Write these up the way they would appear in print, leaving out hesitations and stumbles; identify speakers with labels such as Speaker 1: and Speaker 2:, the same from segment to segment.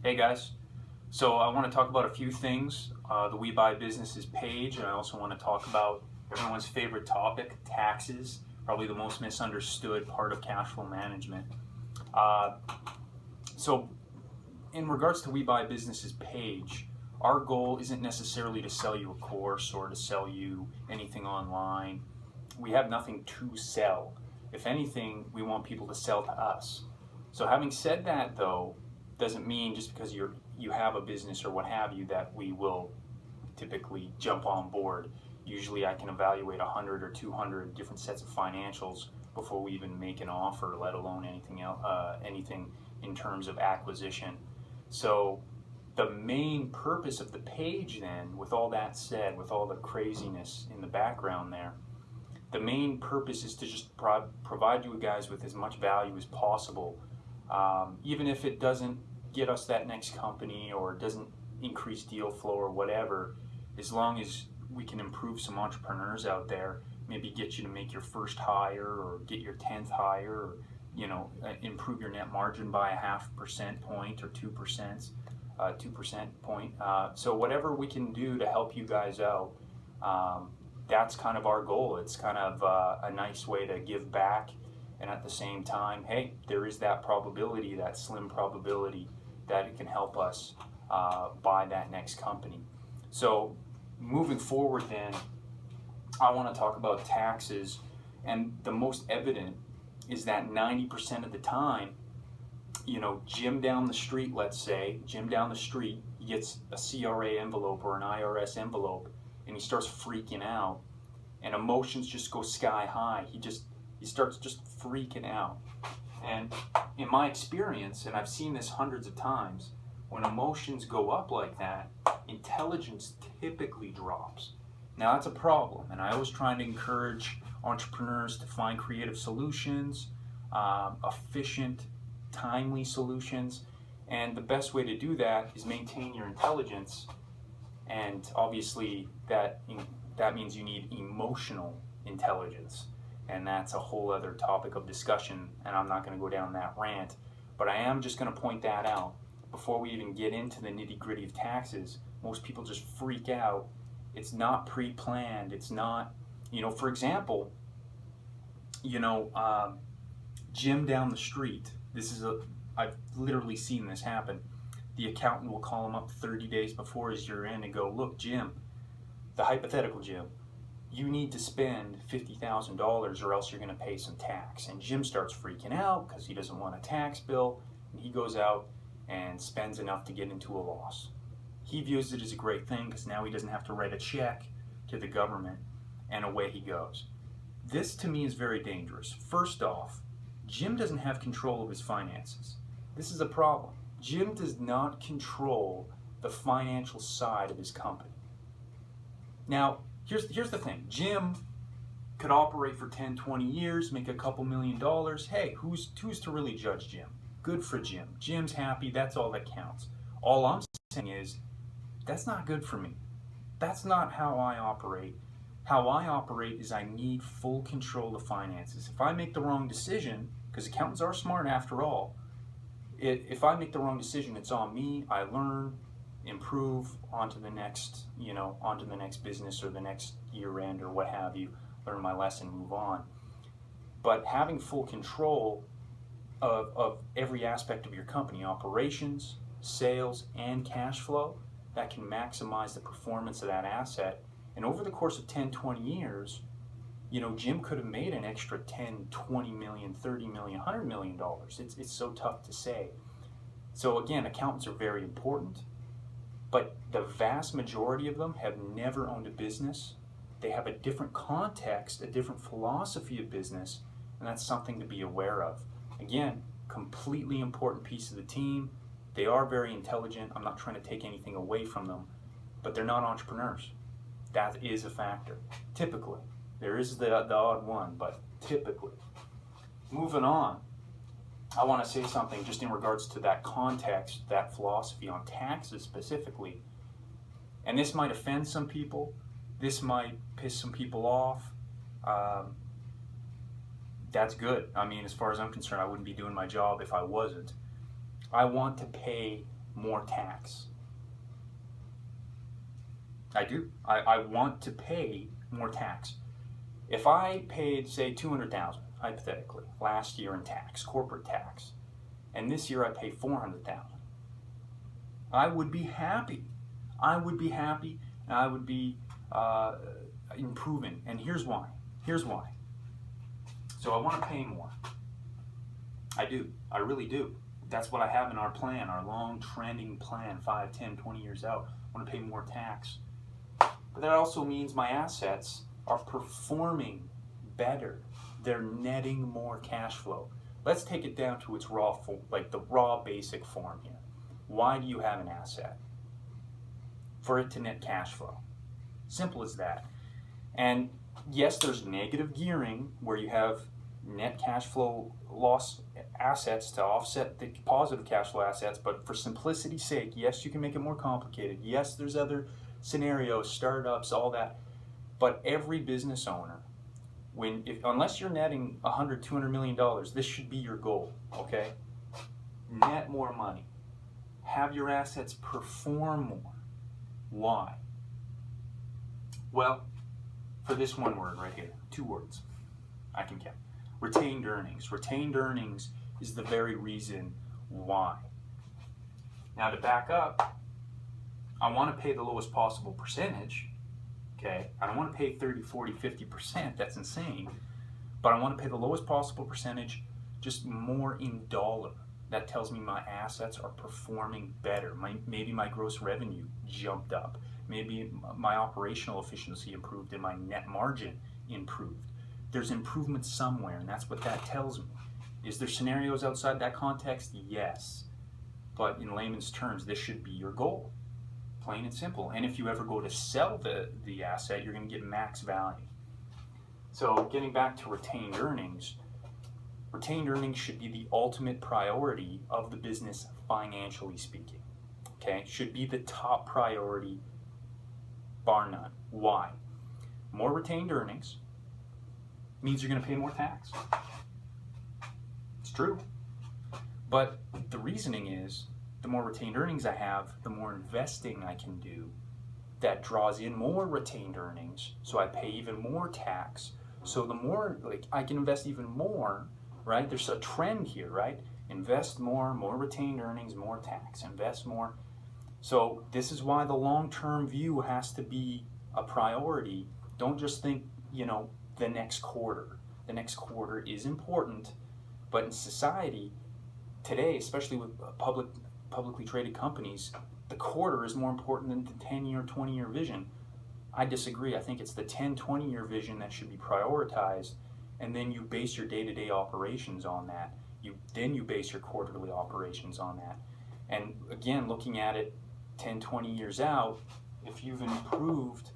Speaker 1: Hey guys, so I want to talk about a few things. The We Buy Businesses page, and I also want to talk about everyone's favorite topic, taxes, probably the most misunderstood part of cash flow management. Uh, so, in regards to We Buy Businesses page, our goal isn't necessarily to sell you a course or to sell you anything online. We have nothing to sell. If anything, we want people to sell to us. So having said that, though, doesn't mean just because you have a business or what have you that we will typically jump on board. Usually I can evaluate 100 or 200 different sets of financials before we even make an offer, let alone anything else, anything in terms of acquisition. So the main purpose of the page then, with all that said, with all the craziness in the background there, the main purpose is to just provide you guys with as much value as possible, even if it doesn't get us that next company or doesn't increase deal flow or whatever. As long as we can improve some entrepreneurs out there, maybe get you to make your first hire or get your 10th hire, or improve your net margin by a 0.5% point or 2%, 2% point. So whatever we can do to help you guys out, that's kind of our goal. It's kind of a nice way to give back, and at the same time, hey, there is that probability, that slim probability, that it can help us buy that next company. So moving forward then, I want to talk about taxes, and the most evident is that 90% of the time, Jim down the street, let's say, Jim down the street, he gets a CRA envelope or an IRS envelope, and he starts freaking out, and emotions just go sky high. He starts just freaking out. And in my experience, and I've seen this hundreds of times, when emotions go up like that, intelligence typically drops. Now that's a problem, and I always try to encourage entrepreneurs to find creative solutions, efficient, timely solutions, and the best way to do that is maintain your intelligence. And obviously that means you need emotional intelligence, and that's a whole other topic of discussion, and I'm not going to go down that rant, but I am just going to point that out. Before we even get into the nitty-gritty of taxes, most people just freak out. It's not pre-planned. It's not, for example, Jim down the street, I've literally seen this happen. The accountant will call him up 30 days before his year end and go, look, Jim, the hypothetical Jim, you need to spend $50,000 or else you're going to pay some tax. And Jim starts freaking out because he doesn't want a tax bill, and he goes out and spends enough to get into a loss. He views it as a great thing because now he doesn't have to write a check to the government, and away he goes. This to me is very dangerous. First off, Jim doesn't have control of his finances. This is a problem. Jim does not control the financial side of his company. Now, here's the thing. Jim could operate for 10, 20 years, make a couple $1,000,000. Hey, who's to really judge Jim? Good for Jim. Jim's happy. That's all that counts. All I'm saying is that's not good for me. That's not how I operate. How I operate is I need full control of finances. If I make the wrong decision, because accountants are smart after all, if I make the wrong decision, it's on me. I learn, improve, onto the next business or the next year end or what have you, learn my lesson, move on. But having full control of every aspect of your company, operations, sales, and cash flow, that can maximize the performance of that asset. And over the course of 10, 20 years, Jim could have made an extra 10, 20 million, 30 million, $100 million. It's so tough to say. So again, accountants are very important, but the vast majority of them have never owned a business. They have a different context, a different philosophy of business, and that's something to be aware of. Again, completely important piece of the team. They are very intelligent. I'm not trying to take anything away from them, but they're not entrepreneurs. That is a factor, typically. There is the odd one, but typically. Moving on, I want to say something just in regards to that context, that philosophy on taxes specifically. And this might offend some people. This might piss some people off. That's good. I mean, as far as I'm concerned, I wouldn't be doing my job if I wasn't. I want to pay more tax. I do. I want to pay more tax. If I paid, say, $200,000, hypothetically, last year in tax, corporate tax, and this year I pay $400,000, I would be happy. I would be happy, and I would be improving. And here's why. Here's why. So I want to pay more. I do. I really do. That's what I have in our plan, our long trending plan, 5, 10, 20 years out. I want to pay more tax. But that also means my assets are performing better. They're netting more cash flow. Let's take it down to its raw form, like the raw basic form here. Why do you have an asset? For it to net cash flow. Simple as that. And yes, there's negative gearing where you have net cash flow loss assets to offset the positive cash flow assets, but for simplicity's sake, yes, you can make it more complicated. Yes, there's other scenarios, startups, all that. But every business owner, unless you're netting $100, $200 million, this should be your goal, okay? Net more money. Have your assets perform more. Why? Well, for this one word right here, 2 words, I can count. Retained earnings. Retained earnings is the very reason why. Now to back up, I want to pay the lowest possible percentage, okay? I don't want to pay 30, 40, 50%, that's insane. But I want to pay the lowest possible percentage, just more in dollar. That tells me my assets are performing better. Maybe my gross revenue jumped up. Maybe my operational efficiency improved and my net margin improved. There's improvement somewhere, and that's what that tells me. Is there scenarios outside that context? Yes. But in layman's terms, this should be your goal. Plain and simple. And if you ever go to sell the asset, you're going to get max value. So getting back to retained earnings should be the ultimate priority of the business, financially speaking. Okay? Should be the top priority, bar none. Why? More retained earnings means you're going to pay more tax. It's true. But the reasoning is, the more retained earnings I have, the more investing I can do. That draws in more retained earnings, so I pay even more tax. So the more, I can invest even more, right? There's a trend here, right? Invest more retained earnings, more tax. Invest more. So this is why the long-term view has to be a priority. Don't just think, the next quarter. The next quarter is important, but in society today, especially with publicly traded companies, the quarter is more important than the 10-year, 20-year vision. I disagree. I think it's the 10, 20-year vision that should be prioritized, and then you base your day-to-day operations on that. Then you base your quarterly operations on that. And again, looking at it 10, 20 years out, if you've improved,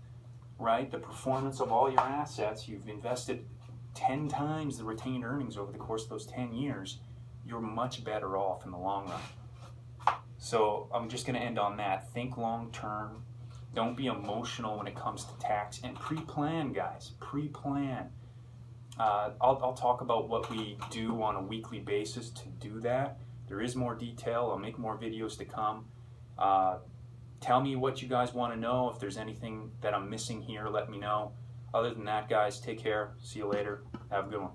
Speaker 1: right, the performance of all your assets, you've invested 10 times the retained earnings over the course of those 10 years, you're much better off in the long run. So I'm just going to end on that. Think long term. Don't be emotional when it comes to tax, and pre-plan, guys. Pre-plan. I'll talk about what we do on a weekly basis to do that. There is more detail. I'll make more videos to come. Tell me what you guys want to know. If there's anything that I'm missing here, let me know. Other than that, guys, take care. See you later. Have a good one.